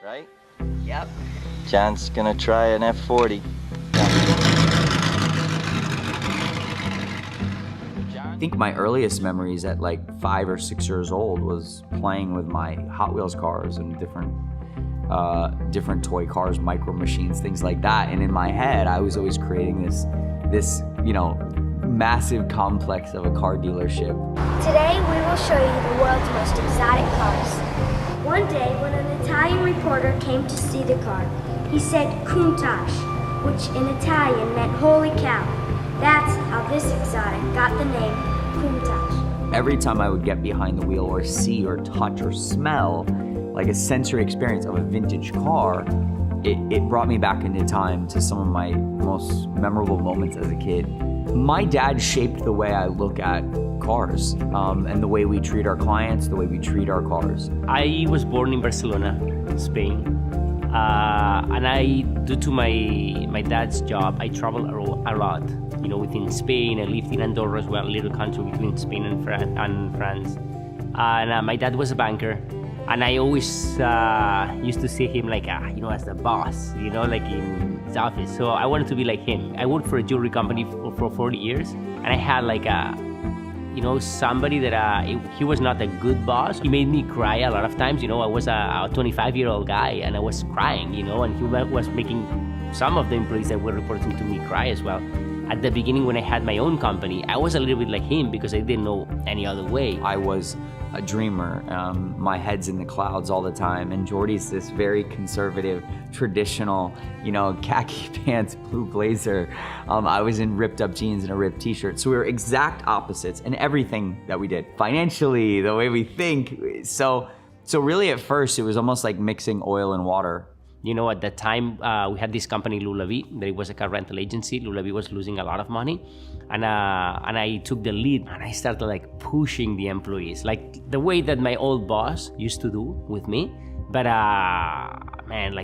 right? Yep. John's gonna try an F40. I think my earliest memories at like 5 or 6 years old was playing with my Hot Wheels cars and different toy cars, micro machines, things like that. And in my head, I was always creating this massive complex of a car dealership. Today we will show you the world's most exotic cars. One day when an Italian reporter came to see the car, he said "Countach," which in Italian meant holy cow. That's how this exotic got the name Countach. Every time I would get behind the wheel or see or touch or smell like a sensory experience of a vintage car, it brought me back into time to some of my most memorable moments as a kid. My dad shaped the way I look at cars and the way we treat our clients, the way we treat our cars. I was born in Barcelona, Spain, and due to my dad's job, I travel a lot. Within Spain, I lived in Andorra as well, a little country between Spain and France. And my dad was a banker, and I always used to see him like, as the boss, like in his office. So I wanted to be like him. I worked for a jewelry company for 40 years, and I had like somebody that he was not a good boss. He made me cry a lot of times. I was a 25-year-old guy, and I was crying, and he was making some of the employees that were reporting to me cry as well. At the beginning, when I had my own company, I was a little bit like him because I didn't know any other way. I was a dreamer. My head's in the clouds all the time. And Jordy's this very conservative, traditional, khaki pants, blue blazer. I was in ripped up jeans and a ripped t-shirt. So we were exact opposites in everything that we did. Financially, the way we think. So really at first, it was almost like mixing oil and water. At that time, we had this company, Lullaby, that it was a car rental agency. Lullaby was losing a lot of money. And I took the lead, and I started like pushing the employees, like the way that my old boss used to do with me. But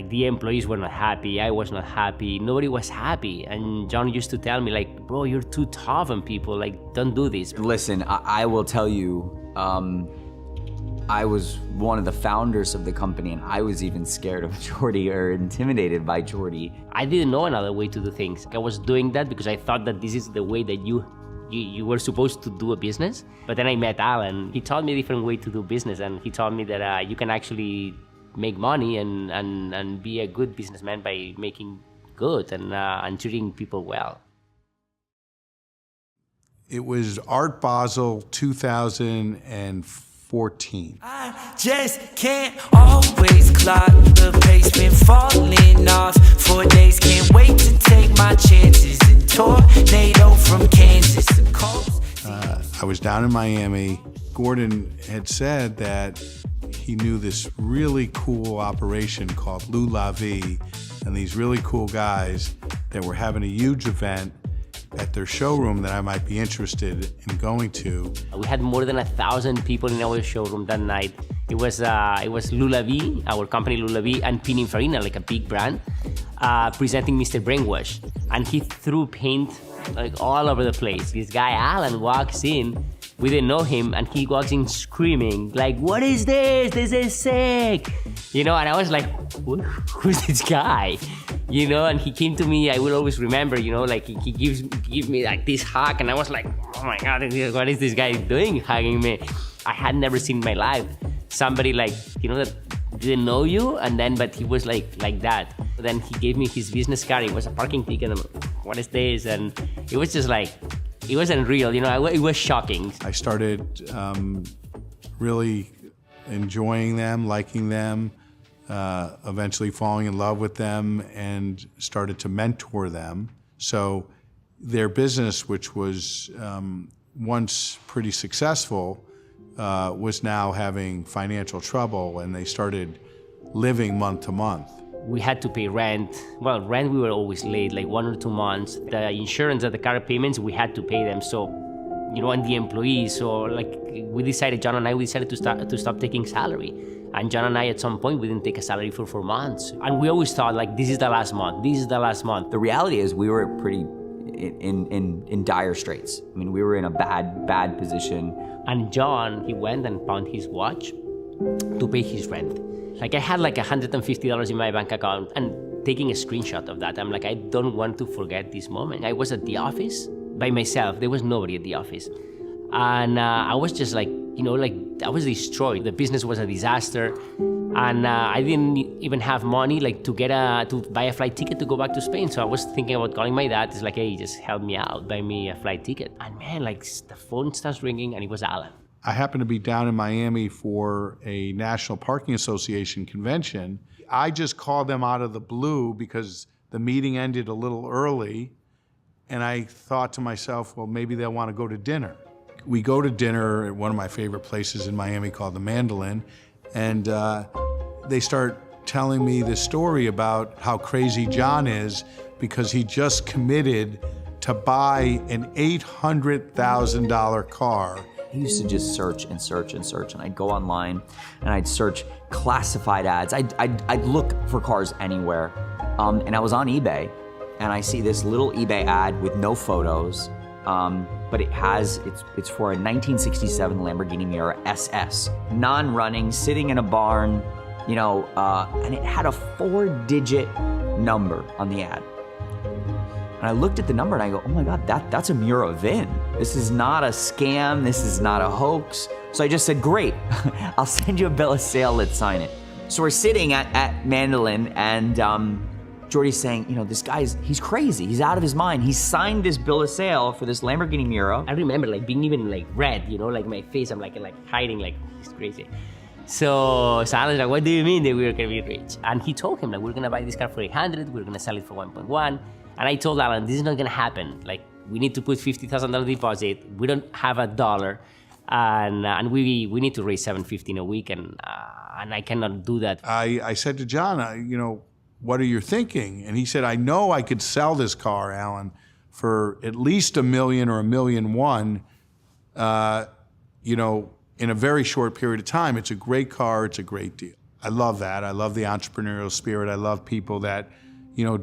the employees were not happy. I was not happy. Nobody was happy. And John used to tell me like, bro, you're too tough on people. Like, don't do this. Listen, I will tell you, I was one of the founders of the company, and I was even scared of Jordy or intimidated by Jordy. I didn't know another way to do things. I was doing that because I thought that this is the way that you were supposed to do a business. But then I met Alan. He taught me a different way to do business, and he taught me that you can actually make money and be a good businessman by making good and treating people well. It was Art Basel 2014. I just can't always clock the pace, been falling off for days. Can't wait to take my chances and tornado from Kansas to coast. I was down in Miami. Gordon had said that he knew this really cool operation called Lullaby, and these really cool guys that were having a huge event at their showroom that I might be interested in going to. We had more than 1,000 people in our showroom that night. It was Lullaby, our company Lullaby, and Pininfarina, like a big brand, presenting Mr. Brainwash. And he threw paint like all over the place. This guy Alan walks in, we didn't know him, and he walks in screaming like, "What is this? This is sick!" And I was like, who's this guy? And he came to me, I will always remember, like he gives me like this hug, and I was like, oh my God, what is this guy doing hugging me? I had never seen in my life somebody like, that didn't know you, but he was like that. Then he gave me his business card. It was a parking ticket. I'm like, what is this? And it was just like, it was unreal, it was shocking. I started really enjoying them, liking them, eventually falling in love with them, and started to mentor them. So their business, which was once pretty successful, was now having financial trouble, and they started living month to month. We had to pay rent. Well, rent we were always late, like 1 or 2 months. The insurance and the car payments, we had to pay them. So, and the employees. So, John and I decided to stop taking salary. And John and I, at some point, we didn't take a salary for 4 months. And we always thought, this is the last month. This is the last month. The reality is we were pretty in dire straits. I mean, we were in a bad position. And John, he went and found his watch, to pay his rent. Like I had like $150 in my bank account and taking a screenshot of that. I'm like, I don't want to forget this moment. I was at the office by myself. There was nobody at the office. And I was just like, like I was destroyed. The business was a disaster. And I didn't even have money like to buy a flight ticket to go back to Spain. So I was thinking about calling my dad. It's like, hey, just help me out, buy me a flight ticket. And man, like the phone starts ringing and it was Alan. I happened to be down in Miami for a National Parking Association convention. I just called them out of the blue because the meeting ended a little early. And I thought to myself, well, maybe they'll want to go to dinner. We go to dinner at one of my favorite places in Miami called the Mandolin. And they start telling me this story about how crazy John is because he just committed to buy an $800,000 car. I used to just search and search and search, and I'd go online and I'd search classified ads. I'd look for cars anywhere. And I was on eBay, and I see this little eBay ad with no photos, but it's for a 1967 Lamborghini Miura SS, non-running, sitting in a barn, and it had a 4-digit number on the ad. And I looked at the number and I go, oh my God, that's a Miura VIN. This is not a scam, this is not a hoax. So I just said, great, I'll send you a bill of sale, let's sign it. So we're sitting at Mandolin and Jordy's saying, this guy's, he's crazy, he's out of his mind. He signed this bill of sale for this Lamborghini Miura. I remember like being even like red, like my face, I'm like hiding, like he's crazy. So Alan's like, what do you mean that we were gonna be rich? And he told him like, we're gonna buy this car for 800, we're gonna sell it for 1.1. And I told Alan, this is not gonna happen. Like, we need to put $50,000 deposit. We don't have $1, and we need to raise $750 in a week, and I cannot do that. I said to John, what are you thinking? And he said, I know I could sell this car, Alan, for at least $1 million or $1.1 million, in a very short period of time. It's a great car. It's a great deal. I love that. I love the entrepreneurial spirit. I love people that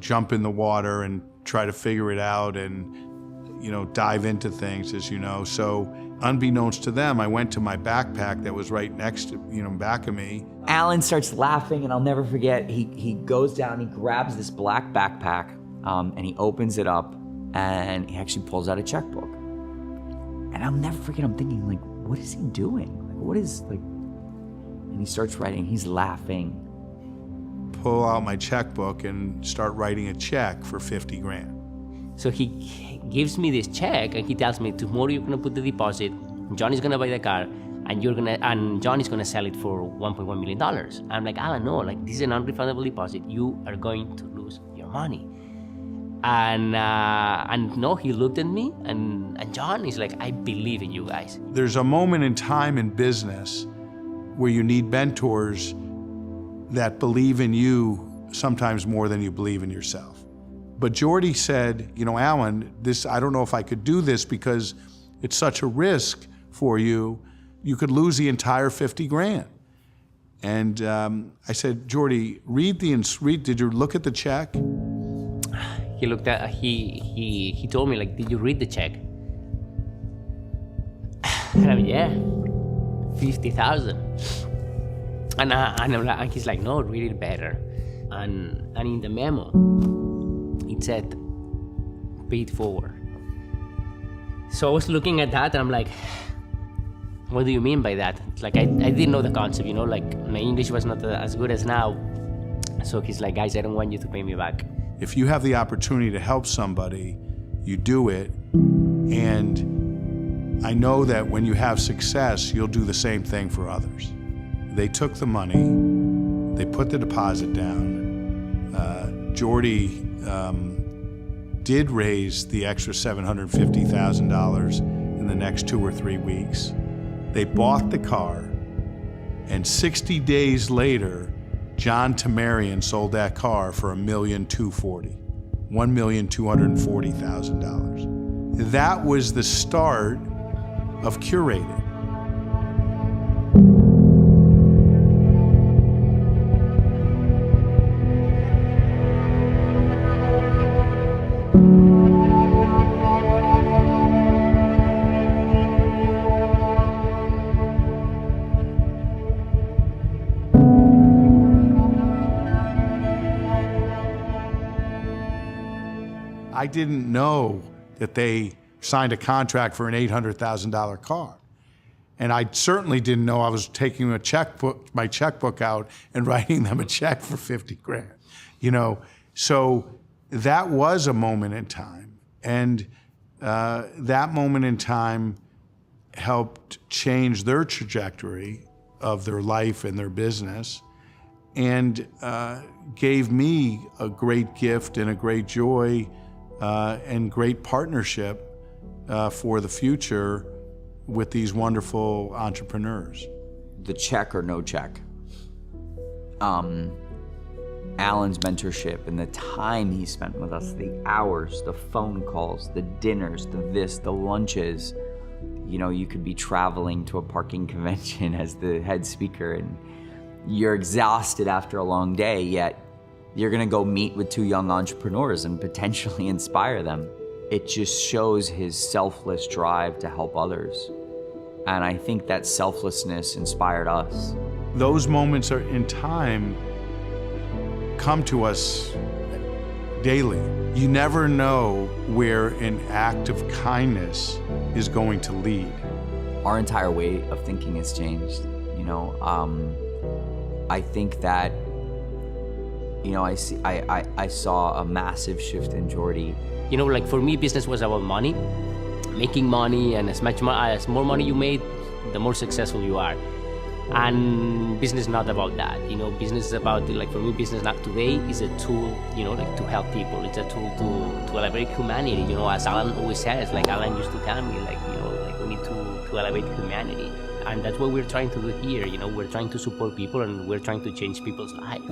jump in the water and try to figure it out and, dive into things, as you know. So unbeknownst to them, I went to my backpack that was right next to, back of me. Alan starts laughing, and I'll never forget, he goes down, he grabs this black backpack, and he opens it up, and he actually pulls out a checkbook. And I'll never forget, I'm thinking, like, what is he doing? Like, what is, like, and he starts writing, he's laughing. Pull out my checkbook and start writing a check for 50 grand. So he gives me this check and he tells me, tomorrow you're gonna put the deposit, John is gonna buy the car, and John is gonna sell it for $1.1 million. I'm like, Alan, no, like this is an unrefundable deposit. You are going to lose your money. And no, he looked at me and John is like, I believe in you guys. There's a moment in time in business where you need mentors that believe in you sometimes more than you believe in yourself. But Jordy said, Alan, I don't know if I could do this because it's such a risk for you. You could lose the entire 50 grand. And I said, Jordy, did you look at the check? He looked at, he told me, like, did you read the check? And I'm, yeah, 50,000. And he's like, no, read it better. And in the memo, it said, pay it forward. So I was looking at that and I'm like, what do you mean by that? It's like, I didn't know the concept, like my English was not as good as now. So he's like, guys, I don't want you to pay me back. If you have the opportunity to help somebody, you do it. And I know that when you have success, you'll do the same thing for others. They took the money, they put the deposit down. Jordy did raise the extra $750,000 in the next 2 or 3 weeks. They bought the car, and 60 days later, John Tamarian sold that car for $1,240,000. That was the start of Curated. I didn't know that they signed a contract for an $800,000 car. And I certainly didn't know I was taking my checkbook out and writing them a check for 50 grand, you know? So that was a moment in time. And that moment in time helped change their trajectory of their life and their business, and gave me a great gift and a great joy and great partnership for the future with these wonderful entrepreneurs. The check or no check. Alan's mentorship and the time he spent with us, the hours, the phone calls, the dinners, the lunches. You know, you could be traveling to a parking convention as the head speaker and you're exhausted after a long day, yet you're gonna go meet with two young entrepreneurs and potentially inspire them. It just shows his selfless drive to help others. And I think that selflessness inspired us. Those moments are in time come to us daily. You never know where an act of kindness is going to lead. Our entire way of thinking has changed. You know, I think that, you know, I saw a massive shift in Jordy. You know, like for me, business was about money, making money, and as more money you made, the more successful you are. And business is not about that. You know, business is about, like for me, business not today is a tool, you know, like to help people. It's a tool to elevate humanity. You know, as Alan always says, like Alan used to tell me, like, you know, like we need to elevate humanity. And that's what we're trying to do here. You know, we're trying to support people and we're trying to change people's lives.